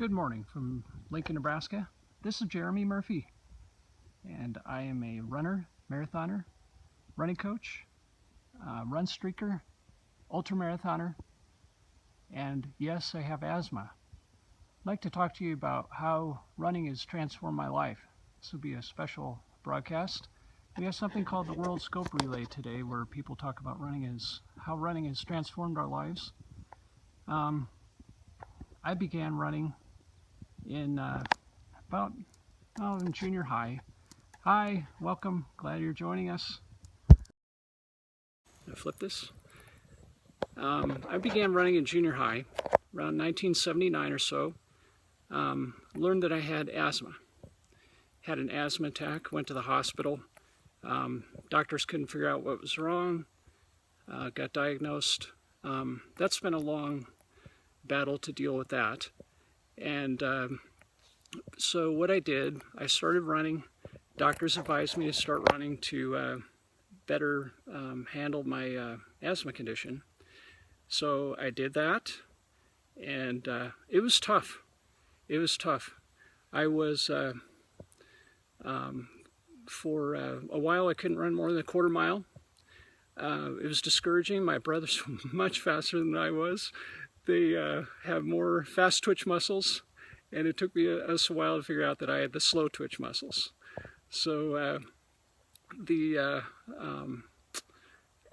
Good morning from Lincoln, Nebraska. This is Jeremy Murphy, and I am a runner, marathoner, running coach, run streaker, ultramarathoner, and yes, I have asthma. I'd like to talk to you about how running has transformed my life. This will be a special broadcast. We have something called the World Scope Relay today, where people talk about how running has transformed our lives. I began running in in junior high. Hi, welcome, glad you're joining us. I flip this. I began running in junior high around 1979 or so. Learned that I had asthma. Had an asthma attack, went to the hospital. Doctors couldn't figure out what was wrong. Got diagnosed. That's been a long battle to deal with that. And so what I did, I started running. Doctors advised me to start running to better handle my asthma condition. So I did that, and it was tough. It was tough. I was, for a while I couldn't run more than a quarter mile. It was discouraging. My brothers were much faster than I was. They have more fast twitch muscles, and it took me a while to figure out that I had the slow twitch muscles. So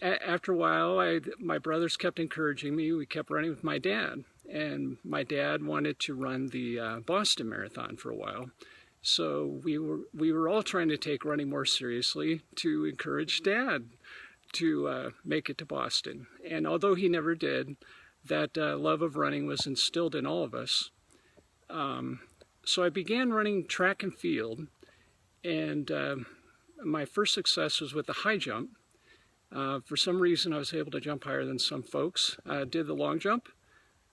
after a while, my brothers kept encouraging me. We kept running with my dad, and my dad wanted to run the Boston Marathon for a while. So we were all trying to take running more seriously to encourage Dad to make it to Boston. And although he never did, that love of running was instilled in all of us. So I began running track and field, and my first success was with the high jump. For some reason I was able to jump higher than some folks. Did the long jump.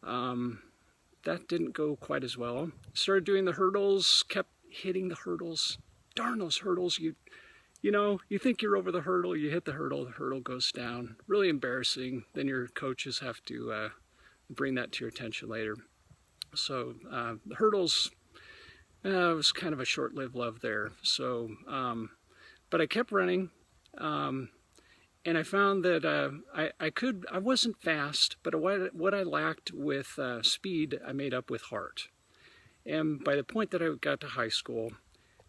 That didn't go quite as well. Started doing the hurdles, kept hitting the hurdles. Darn those hurdles. You know, you think you're over the hurdle, you hit the hurdle goes down. Really embarrassing. Then your coaches have to bring that to your attention later. So the hurdles was kind of a short-lived love there. So, but I kept running, and I found that I wasn't fast, but what I lacked with speed, I made up with heart. And by the point that I got to high school,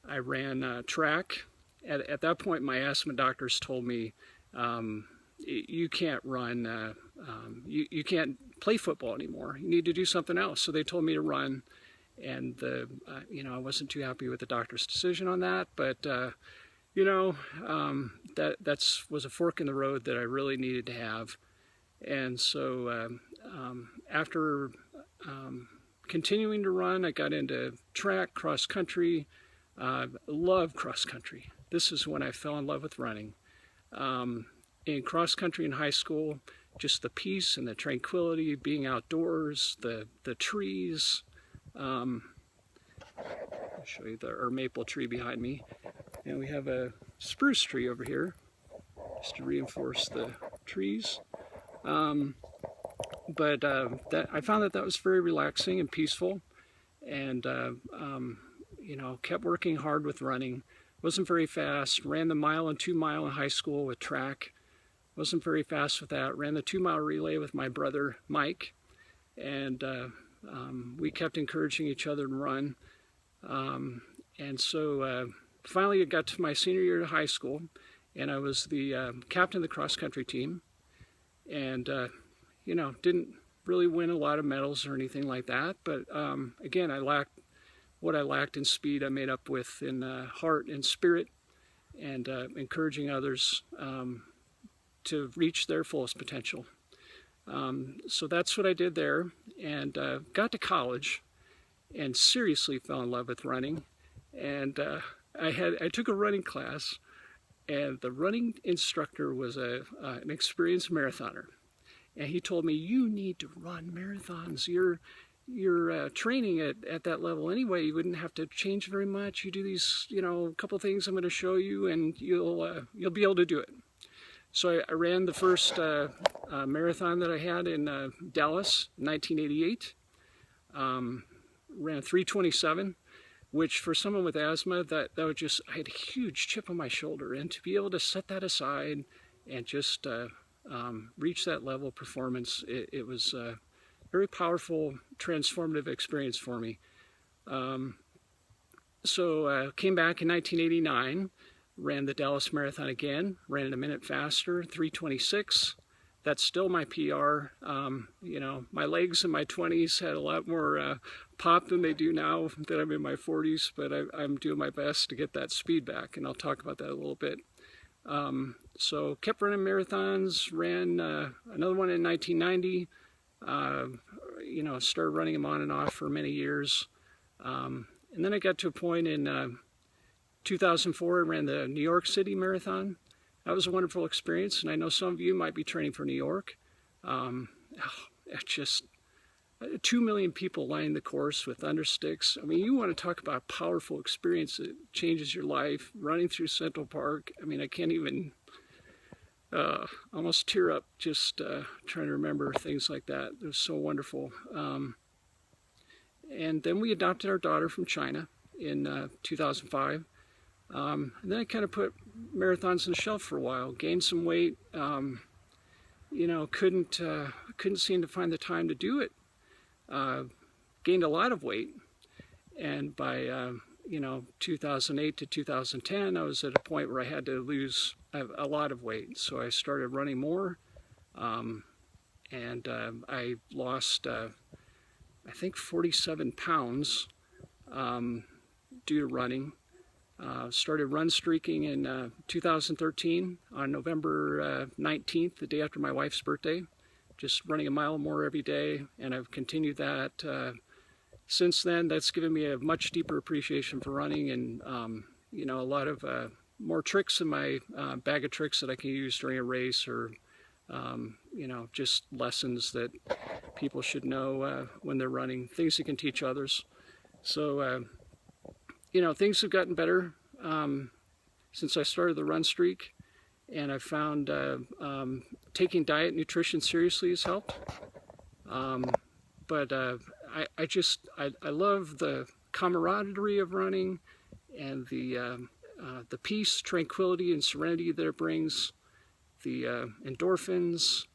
I ran track. At that point, my asthma doctors told me, you can't run, you can't play football anymore. You need to do something else. So they told me to run, and I wasn't too happy with the doctor's decision on that. But that was a fork in the road that I really needed to have. And so after continuing to run, I got into track, cross country. Love cross country. This is when I fell in love with running. In cross country in high school, just the peace and the tranquility, being outdoors, the trees. I'll show you our maple tree behind me. And we have a spruce tree over here, just to reinforce the trees. But I found that was very relaxing and peaceful, and kept working hard with running. Wasn't very fast. Ran the mile and 2 mile in high school with track. Wasn't very fast with that. Ran the 2 mile relay with my brother Mike, and we kept encouraging each other to run. And so finally, it got to my senior year of high school, and I was the captain of the cross country team. And didn't really win a lot of medals or anything like that. But again, what I lacked in speed, I made up with in heart and spirit, and encouraging others to reach their fullest potential. So that's what I did there, and got to college and seriously fell in love with running. And I took a running class, and the running instructor was an experienced marathoner. And he told me, you need to run marathons. You're training at that level anyway. You wouldn't have to change very much. You do these, a couple things I'm going to show you, and you'll be able to do it. So I ran the first marathon that I had in Dallas, 1988. ran 3:27, which for someone with asthma, that was just, I had a huge chip on my shoulder, and to be able to set that aside and just reach that level of performance, it was a very powerful, transformative experience for me. So came back in 1989, ran the Dallas Marathon again, ran it a minute faster, 3:26. That's still my PR. You know, my legs in my 20s had a lot more pop than they do now that I'm in my 40s, but I'm doing my best to get that speed back, and I'll talk about that a little bit. So kept running marathons, ran another one in 1990, you know, started running them on and off for many years. And then I got to a point in 2004, I ran the New York City Marathon. That was a wonderful experience, and I know some of you might be training for New York. Just 2 million people lining the course with understicks. I mean, you want to talk about a powerful experience that changes your life, running through Central Park. I mean, I can't even almost tear up just trying to remember things like that. It was so wonderful. And then we adopted our daughter from China in 2005. And then I kind of put marathons on the shelf for a while, gained some weight, you know, couldn't seem to find the time to do it. Gained a lot of weight, and by you know, 2008 to 2010, I was at a point where I had to lose a lot of weight. So I started running more, and I lost I think 47 pounds due to running. Started run streaking in 2013 on November 19th, the day after my wife's birthday. Just running a mile more every day, and I've continued that since then. That's given me a much deeper appreciation for running, and you know, a lot of more tricks in my bag of tricks that I can use during a race, or you know, just lessons that people should know when they're running, things you can teach others. So you know, things have gotten better since I started the run streak, and I found taking diet and nutrition seriously has helped. But I love the camaraderie of running, and the peace, tranquility, and serenity that it brings, the endorphins,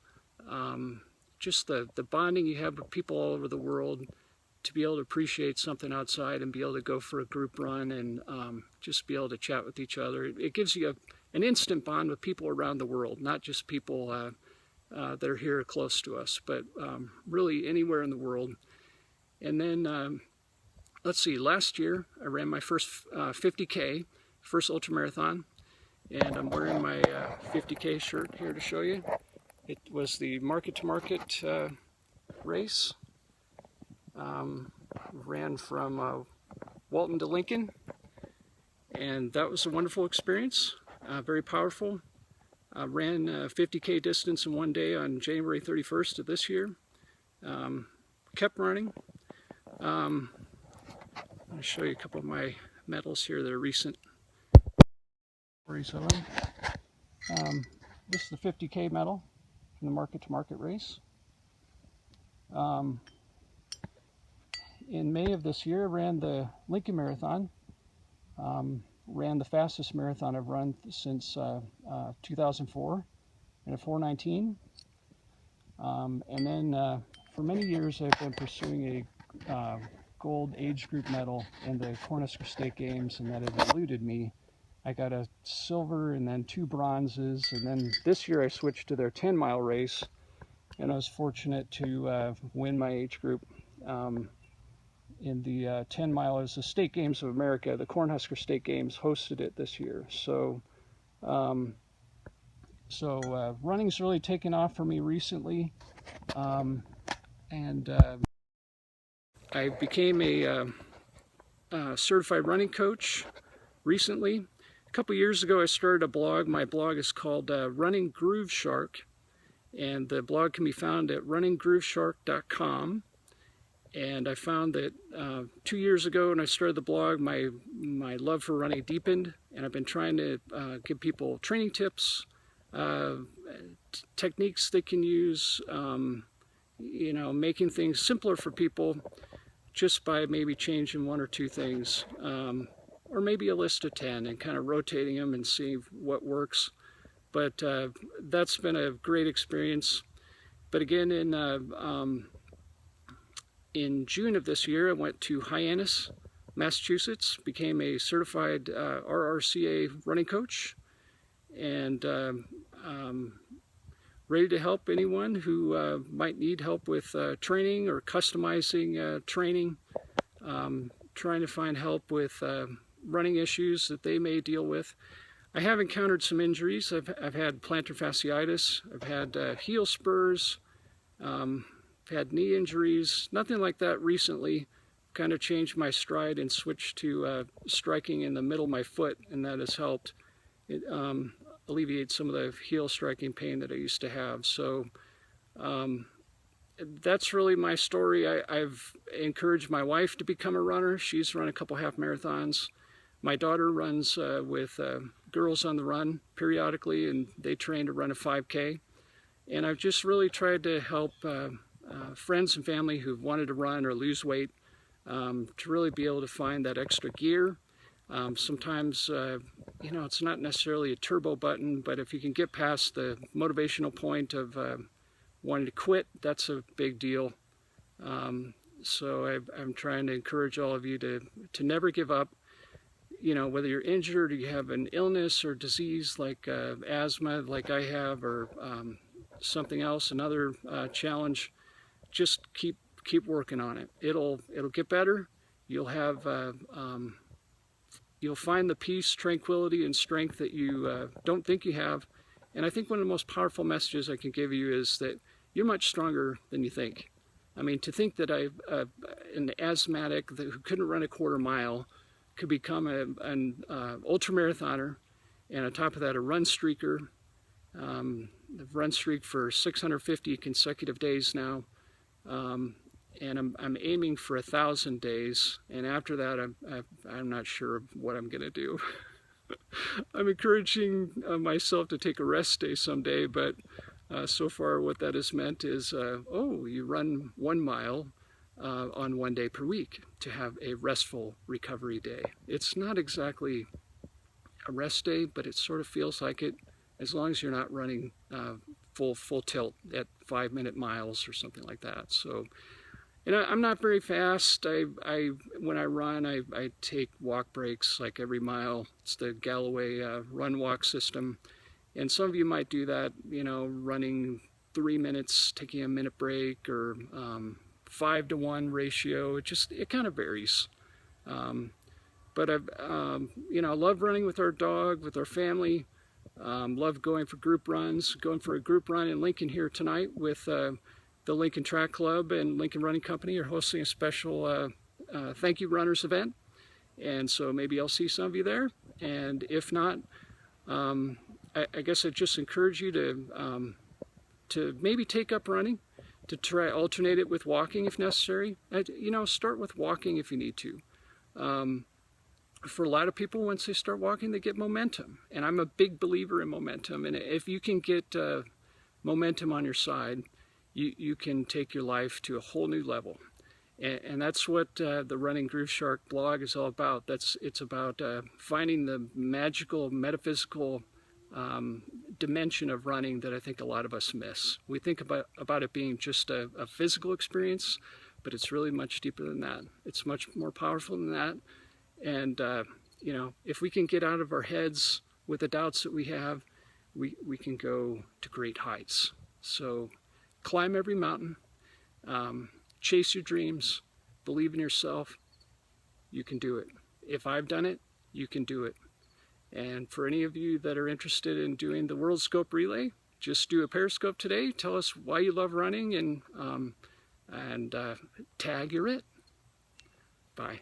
just the bonding you have with people all over the world, to be able to appreciate something outside and be able to go for a group run and just be able to chat with each other. It gives you an instant bond with people around the world, not just people that are here close to us, but really anywhere in the world. And then, let's see, last year I ran my first 50K, first ultramarathon, and I'm wearing my 50K shirt here to show you. It was the Market to Market race. Ran from Walton to Lincoln, and that was a wonderful experience, very powerful. Ran a 50K distance in one day on January 31st of this year. Kept running. I'll show you a couple of my medals here that are recent. This is the 50K medal from the Market to Market race. In May of this year, I ran the Lincoln Marathon. Ran the fastest marathon I've run since 2004 in a 4:19. And then for many years I've been pursuing a gold age group medal in the Cornhusker State Games, and that had eluded me. I got a silver and then 2 bronzes, and then this year I switched to their 10-mile race, and I was fortunate to win my age group. In the 10 mile is the State Games of America. The Cornhusker State Games hosted it this year. So, running's really taken off for me recently, and I became a certified running coach recently. A couple years ago, I started a blog. My blog is called Running Groove Shark, and the blog can be found at runninggrooveshark.com. And I found that 2 years ago when I started the blog, my love for running deepened, and I've been trying to give people training tips, techniques they can use, you know, making things simpler for people just by maybe changing one or two things, or maybe a list of 10 and kind of rotating them and seeing what works. But that's been a great experience. But again, in June of this year, I went to Hyannis, Massachusetts, became a certified RRCA running coach, and ready to help anyone who might need help with training or customizing training, trying to find help with running issues that they may deal with. I have encountered some injuries. I've had plantar fasciitis, I've had heel spurs, I've had knee injuries, nothing like that recently. Kind of changed my stride and switched to striking in the middle of my foot, and that has helped alleviate some of the heel striking pain that I used to have. So that's really my story. I've encouraged my wife to become a runner. She's run a couple half marathons. My daughter runs with Girls on the Run periodically, and they train to run a 5K. And I've just really tried to help friends and family who've wanted to run or lose weight to really be able to find that extra gear. Sometimes, you know, it's not necessarily a turbo button, but if you can get past the motivational point of wanting to quit, that's a big deal. So I'm trying to encourage all of you to never give up. You know, whether you're injured or you have an illness or disease like asthma, like I have, or something else, another challenge, just keep working on it. It'll get better. You'll have you'll find the peace, tranquility, and strength that you don't think you have. And I think one of the most powerful messages I can give you is that you're much stronger than you think. I mean, to think that an asthmatic who couldn't run a quarter mile could become an ultramarathoner, and on top of that, a run streaker. I've run streak for 650 consecutive days now, and I'm aiming for 1,000 days. And after that, I'm not sure what I'm going to do. I'm encouraging myself to take a rest day someday, but so far what that has meant is, oh, you run 1 mile on 1 day per week to have a restful recovery day. It's not exactly a rest day, but it sort of feels like it, as long as you're not running full tilt at 5-minute miles or something like that. So, and I'm not very fast. When I run, I take walk breaks like every mile. It's the Galloway run walk system, and some of you might do that, you know, running 3 minutes, taking a minute break, or 5-to-1 ratio. It kind of varies. But you know, I love running with our dog, with our family. Love going for group runs. Going for a group run in Lincoln here tonight with the Lincoln Track Club and Lincoln Running Company are hosting a special thank you runners event. And so maybe I'll see some of you there. And if not, I guess I just encourage you to maybe take up running, to try alternate it with walking if necessary. You know, start with walking if you need to. For a lot of people, once they start walking, they get momentum. And I'm a big believer in momentum. And if you can get momentum on your side, you can take your life to a whole new level. And that's what the Running Grooveshark blog is all about. It's about finding the magical, metaphysical dimension of running that I think a lot of us miss. We think about it being just a physical experience, but it's really much deeper than that. It's much more powerful than that. And you know, if we can get out of our heads with the doubts that we have, we can go to great heights. So climb every mountain, chase your dreams, believe in yourself. You can do it. If I've done it, you can do it. And for any of you that are interested in doing the World Scope Relay, just do a Periscope today. Tell us why you love running, and tag you're it. Bye.